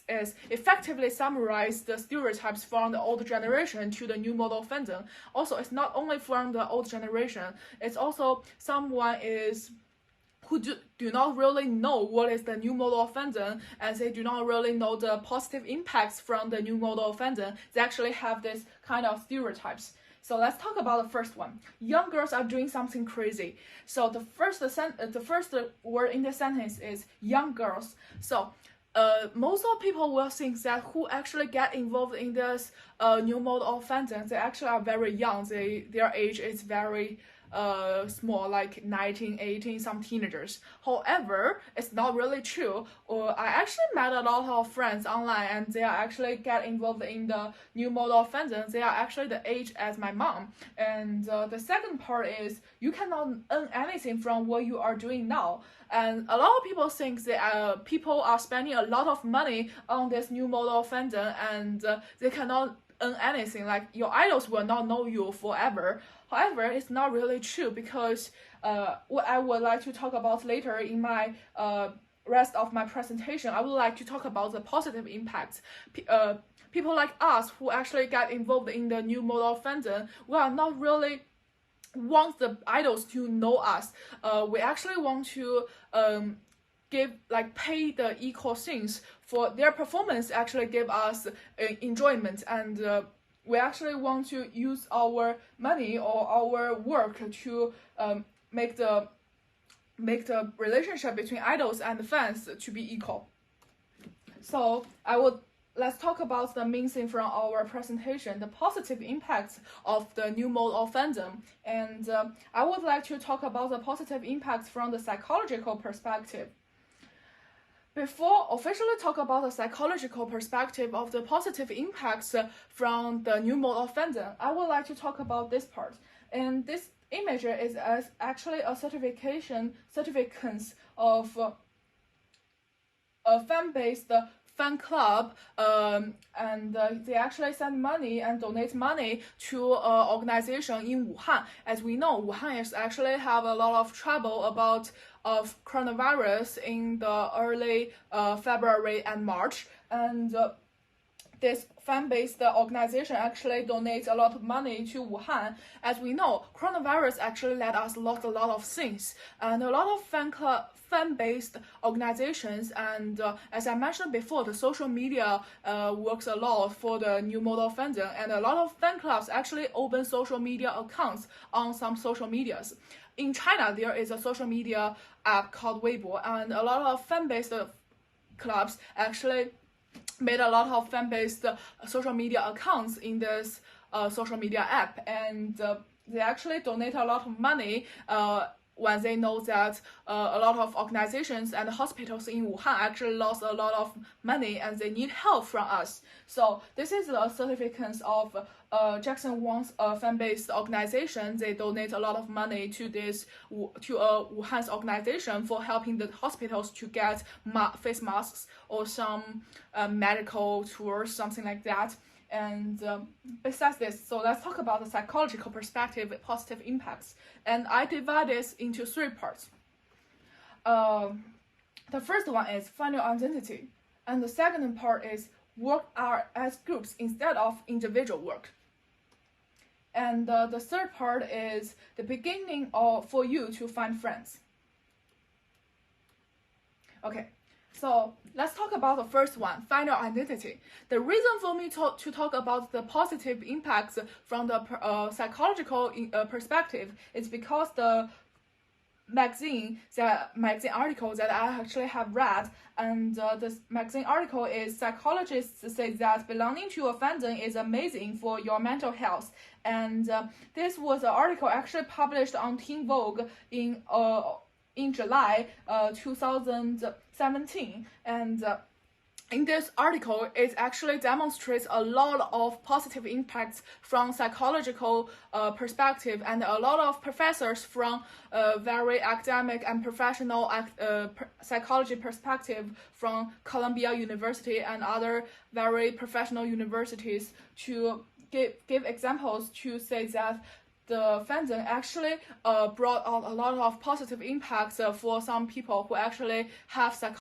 is effectively summarize the stereotypes from the old generation to the new model fandom. Also, it's not only from the old generation, it's also someone is who do not really know what is the new model of fandom, and they do not really know the positive impacts from the new model of fandom. They actually have this kind of stereotypes. So let's talk about the first one. Young girls are doing something crazy. So the first word in the sentence is young girls. So most of people will think that who actually get involved in this new mode of fandom, they actually are very young. Their age is very small, like 19, 18, some teenagers. However, it's not really true. I actually met a lot of friends online, and they are actually get involved in the new mode of fandom. They are actually the age as my mom. And the second part is you cannot earn anything from what you are doing now. And a lot of people think that people are spending a lot of money on this new mode of fandom, and they cannot earn anything. Like your idols will not know you forever. However, it's not really true, because what I would like to talk about later in my rest of my presentation, I would like to talk about the positive impacts. People like us who actually get involved in the new mode of fandom, we are not really want the idols to know us. We actually want to pay the equal things for their performance, actually give us enjoyment, and we actually want to use our money or our work to make the relationship between idols and fans to be equal. So let's talk about the main thing from our presentation, the positive impacts of the new mode of fandom. And I would like to talk about the positive impacts from the psychological perspective. Before officially talk about the psychological perspective of the positive impacts from the new mode of fandom, I would like to talk about this part. And this image is actually a certificate of a fan-based fan club, and they actually send money and donate money to an organization in Wuhan. As we know, Wuhan is actually have a lot of trouble of coronavirus in the early February and March, and this fan-based organization actually donates a lot of money to Wuhan. As we know, coronavirus actually let us lost a lot of things, and a lot of fan-based organizations, and as I mentioned before, the social media works a lot for the new mode of fandom, and a lot of fan clubs actually open social media accounts on some social medias. In China, there is a social media app called Weibo, and a lot of fan-based clubs actually made a lot of fan-based social media accounts in this social media app, and they actually donate a lot of money when they know that a lot of organizations and hospitals in Wuhan actually lost a lot of money and they need help from us. So this is the certificates of Jackson Wang's fan-based organization. They donate a lot of money to Wuhan's organization for helping the hospitals to get face masks or some medical tours, something like that. And besides this, so let's talk about the psychological perspective, positive impacts. And I divide this into three parts. The first one is find your identity. And the second part is work as groups instead of individual work. And the third part is the beginning for you to find friends. Okay. So let's talk about the first one, find your identity. The reason for me to talk about the positive impacts from the psychological perspective is because the magazine article that I actually have read, and this magazine article is psychologists say that belonging to a fandom is amazing for your mental health. And this was an article actually published on Teen Vogue in July 2017, and in this article, it actually demonstrates a lot of positive impacts from psychological perspective, and a lot of professors from very academic and professional psychology perspective from Columbia University and other very professional universities to give examples to say that the fandom actually brought out a lot of positive impacts for some people who actually have psychology